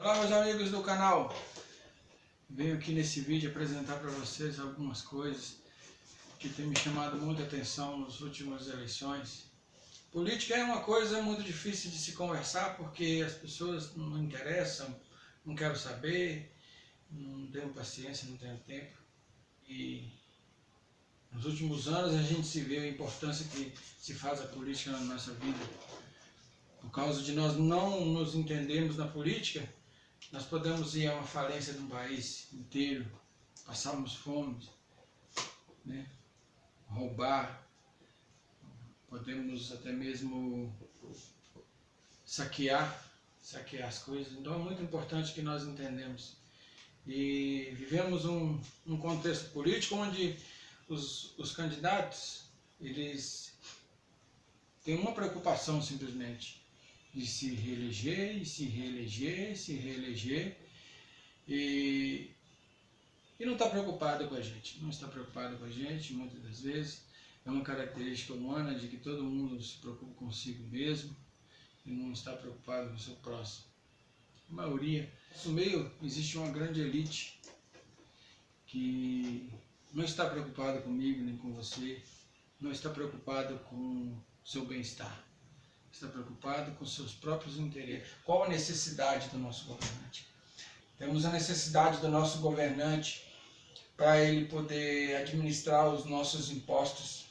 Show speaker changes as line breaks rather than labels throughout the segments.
Olá, meus amigos do canal. Venho aqui nesse vídeo apresentar para vocês algumas coisas que tem me chamado muita atenção nas últimas eleições. Política é uma coisa muito difícil de se conversar porque as pessoas não interessam, não querem saber, não tenho paciência, não tenho tempo. E nos últimos anos a gente se vê a importância que se faz a política na nossa vida. Por causa de nós não nos entendermos na política, nós podemos ir a uma falência de um país inteiro, passarmos fome, né? Roubar, podemos até mesmo saquear as coisas. Então é muito importante que nós entendamos. E vivemos um contexto político onde os candidatos, eles têm uma preocupação simplesmente, de se reeleger, e se reeleger, e se reeleger, e não está preocupado com a gente, não está preocupado com a gente, muitas das vezes. É uma característica humana de que todo mundo se preocupa consigo mesmo, e não está preocupado com o seu próximo. A maioria. No meio existe uma grande elite, que não está preocupada comigo, nem com você, não está preocupada com o seu bem-estar. Está preocupado com seus próprios interesses. Qual a necessidade do nosso governante? Temos a necessidade do nosso governante para ele poder administrar os nossos impostos.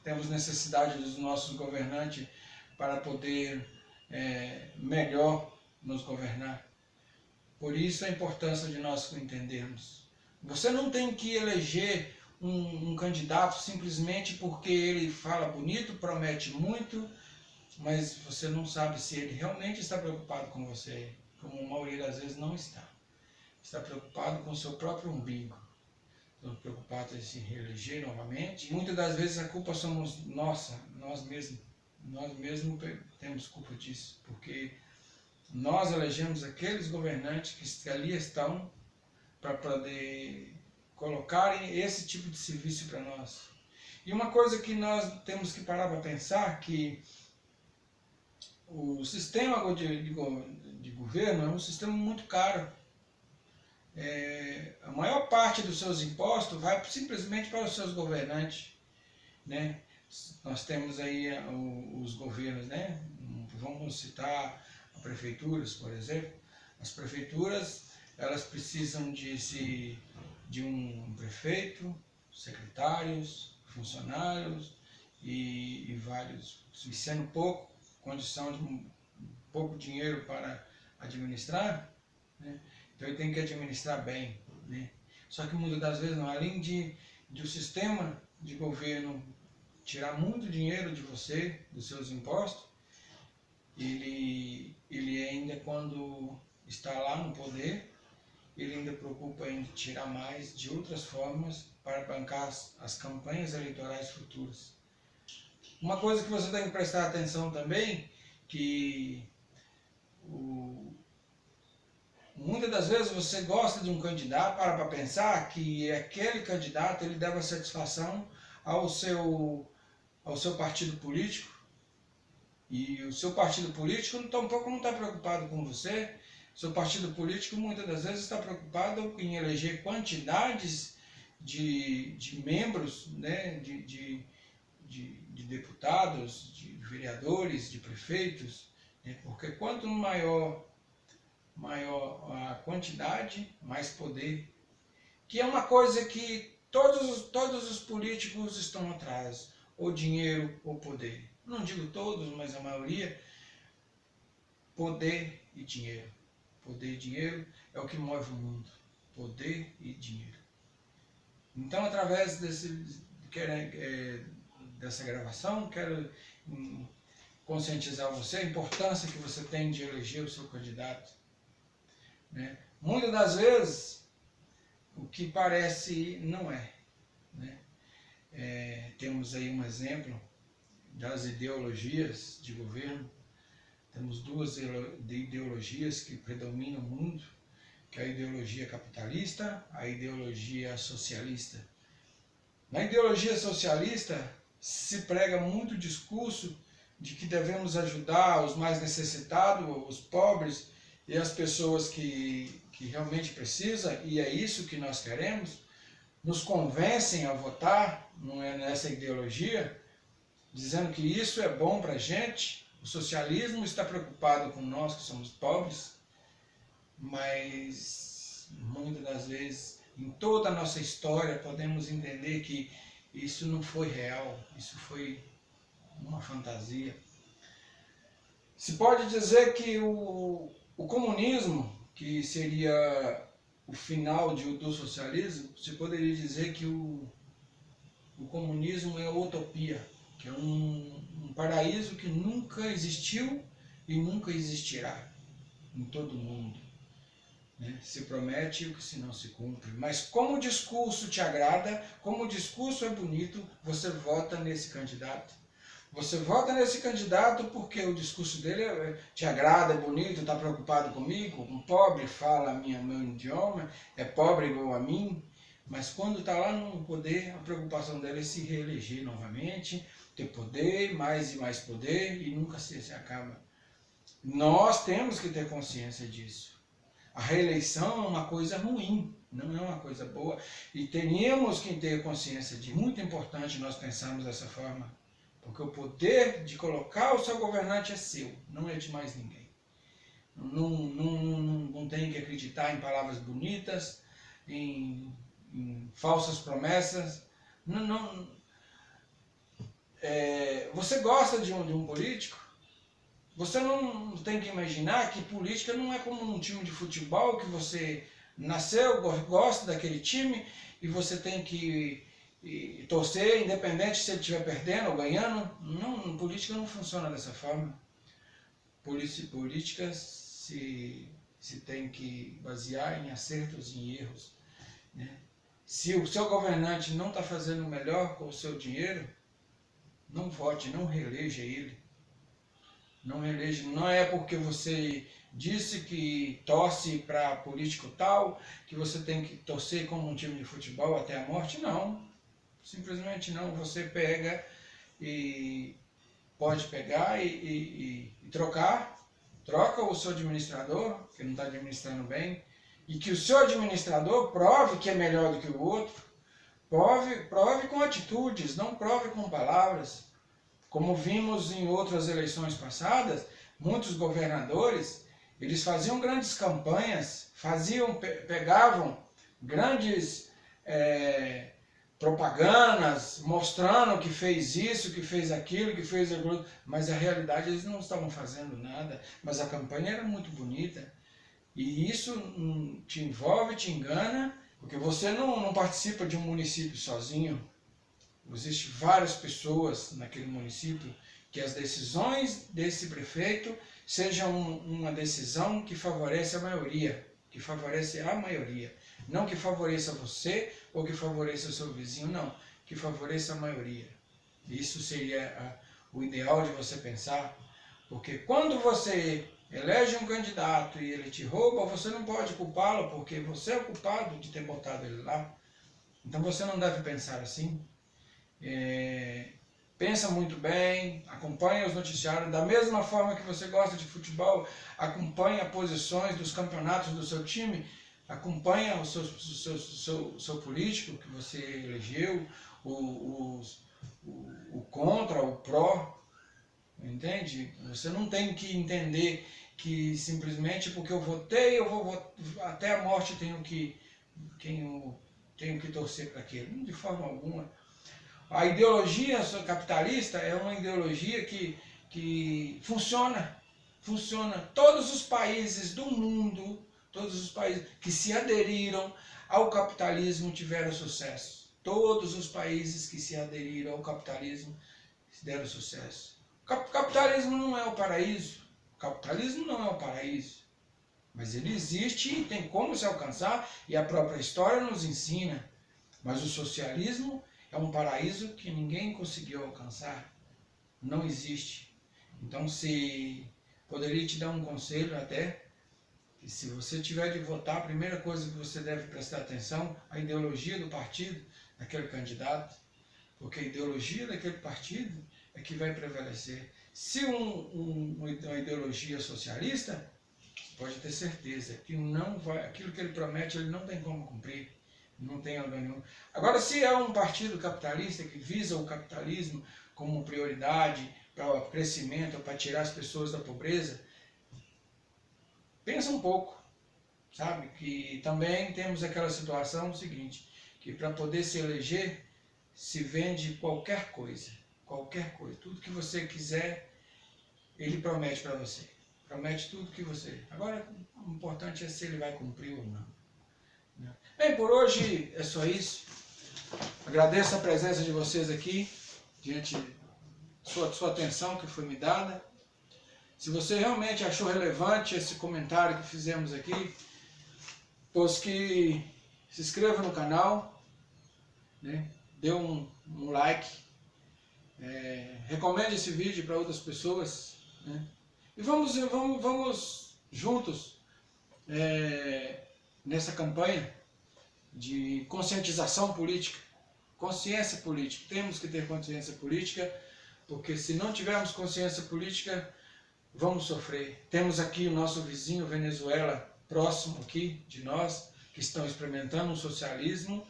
Temos necessidade dos nossos governantes para poder melhor nos governar. Por isso a importância de nós entendermos. Você não tem que eleger um candidato simplesmente porque ele fala bonito, promete muito, mas você não sabe se ele realmente está preocupado com você, como a maioria das vezes não está. Está preocupado com o seu próprio umbigo. Está preocupado em se reeleger novamente. E muitas das vezes a culpa somos nossa, nós mesmos. Nós mesmos temos culpa disso, porque nós elegemos aqueles governantes que ali estão para poder colocarem esse tipo de serviço para nós. E uma coisa que nós temos que parar para pensar, que o sistema de governo é um sistema muito caro. A maior parte dos seus impostos vai simplesmente para os seus governantes, né? Nós temos aí os governos, né? Vamos citar as prefeituras, por exemplo. As prefeituras, elas precisam de um prefeito, secretários, funcionários e vários, sendo pouco, condição de pouco dinheiro para administrar, né? Então ele tem que administrar bem, né? Só que muitas das vezes, não, além de o sistema de governo tirar muito dinheiro de você, dos seus impostos, ele ainda, quando está lá no poder, ele ainda preocupa em tirar mais de outras formas para bancar as campanhas eleitorais futuras. Uma coisa que você tem que prestar atenção também, que muitas das vezes você gosta de um candidato, para pensar que aquele candidato ele deve satisfação ao seu partido político, e o seu partido político tampouco não está preocupado com você. Seu partido político muitas das vezes está preocupado em eleger quantidades de membros, né, de deputados, de vereadores, de prefeitos, né? Porque quanto maior a quantidade, mais poder, que é uma coisa que todos os políticos estão atrás, ou dinheiro ou poder. Não digo todos, mas a maioria, poder e dinheiro. Poder e dinheiro é o que move o mundo, poder e dinheiro. Então, através dessa gravação, quero conscientizar você a importância que você tem de eleger o seu candidato, né? Muitas das vezes, o que parece não é, né? Temos aí um exemplo das ideologias de governo. Temos duas ideologias que predominam no mundo, que é a ideologia capitalista, a ideologia socialista. Na ideologia socialista se prega muito o discurso de que devemos ajudar os mais necessitados, os pobres, e as pessoas que realmente precisam, e é isso que nós queremos, nos convencem a votar, não é nessa ideologia, dizendo que isso é bom para a gente. O socialismo está preocupado com nós que somos pobres, mas muitas das vezes, em toda a nossa história, podemos entender que isso não foi real, isso foi uma fantasia. Se pode dizer que o comunismo, que seria o final do socialismo, se poderia dizer que o comunismo é utopia, que é um paraíso que nunca existiu e nunca existirá em todo o mundo. Né? Se promete o que se não se cumpre. Mas como o discurso te agrada, como o discurso é bonito, você vota nesse candidato. Você vota nesse candidato porque o discurso dele te agrada, é bonito, está preocupado comigo. Um pobre fala meu idioma, é pobre igual a mim, mas quando está lá no poder, a preocupação dele é se reeleger novamente, ter poder, mais e mais poder, e nunca se acaba. Nós temos que ter consciência disso. A reeleição é uma coisa ruim, não é uma coisa boa, e teríamos que ter consciência de muito importante nós pensarmos dessa forma. Porque o poder de colocar o seu governante é seu, não é de mais ninguém. Não tem que acreditar em palavras bonitas, em falsas promessas. Você gosta de um político? Você não tem que imaginar que política não é como um time de futebol que você nasceu, gosta daquele time e você tem que torcer, independente se ele estiver perdendo ou ganhando. Não, política não funciona dessa forma. Política se tem que basear em acertos e em erros. Né? Se o seu governante não está fazendo o melhor com o seu dinheiro, não vote, não reeleja ele. Não reeleja, não é porque você disse que torce para político tal, que você tem que torcer como um time de futebol até a morte, não. Simplesmente não, você pega e pode pegar e troca o seu administrador, que não está administrando bem, e que o seu administrador prove que é melhor do que o outro, prove com atitudes, não prove com palavras. Como vimos em outras eleições passadas, muitos governadores, eles faziam grandes campanhas, pegavam grandes propagandas, mostrando que fez isso, que fez aquilo, que fez aquilo, mas a realidade eles não estavam fazendo nada, mas a campanha era muito bonita. E isso te envolve, te engana, porque você não participa de um município sozinho. Existem várias pessoas naquele município que as decisões desse prefeito sejam uma decisão que favorece a maioria, não que favoreça você ou que favoreça o seu vizinho, não, que favoreça a maioria. Isso seria o ideal de você pensar, porque quando você elege um candidato e ele te rouba, você não pode culpá-lo, porque você é o culpado de ter botado ele lá. Então você não deve pensar assim. Pensa muito bem, acompanha os noticiários, da mesma forma que você gosta de futebol, acompanha posições dos campeonatos do seu time, acompanha o seu político que você elegeu, o contra, o pró, entende? Você não tem que entender que simplesmente porque eu votei, até a morte tenho que torcer para aquele, de forma alguma. A ideologia capitalista é uma ideologia que funciona. Todos os países do mundo, todos os países que se aderiram ao capitalismo tiveram sucesso. Todos os países que se aderiram ao capitalismo deram sucesso. O capitalismo não é o paraíso. O capitalismo não é o paraíso. Mas ele existe e tem como se alcançar, e a própria história nos ensina. Mas o socialismo é um paraíso que ninguém conseguiu alcançar. Não existe. Então, poderia te dar um conselho até, que se você tiver de votar, a primeira coisa que você deve prestar atenção, a ideologia do partido, daquele candidato, porque a ideologia daquele partido é que vai prevalecer. Se uma ideologia socialista, pode ter certeza que não vai, aquilo que ele promete, ele não tem como cumprir, não tem ângulo nenhum. Agora, se é um partido capitalista que visa o capitalismo como prioridade para o crescimento, para tirar as pessoas da pobreza, pensa um pouco, sabe? Que também temos aquela situação seguinte, que para poder se eleger, se vende qualquer coisa, tudo que você quiser, ele promete para você. Promete tudo que você... Agora, o importante é se ele vai cumprir ou não. Bem, por hoje é só isso. Agradeço a presença de vocês aqui, diante de sua atenção que foi me dada. Se você realmente achou relevante esse comentário que fizemos aqui, pois que se inscreva no canal, né? Dê um like, recomende esse vídeo para outras pessoas, né? E vamos juntos nessa campanha de conscientização política, consciência política. Temos que ter consciência política, porque se não tivermos consciência política, vamos sofrer. Temos aqui o nosso vizinho Venezuela, próximo aqui de nós, que estão experimentando o socialismo,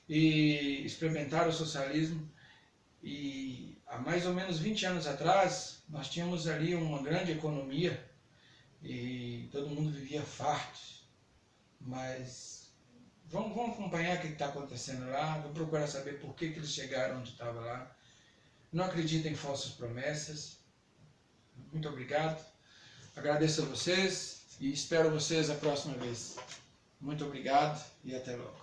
e experimentaram o socialismo. E há mais ou menos 20 anos atrás, nós tínhamos ali uma grande economia e todo mundo vivia farto. Mas vamos acompanhar o que está acontecendo lá, vamos procurar saber por que eles chegaram onde estavam lá. Não acreditem em falsas promessas. Muito obrigado. Agradeço a vocês e espero vocês a próxima vez. Muito obrigado e até logo.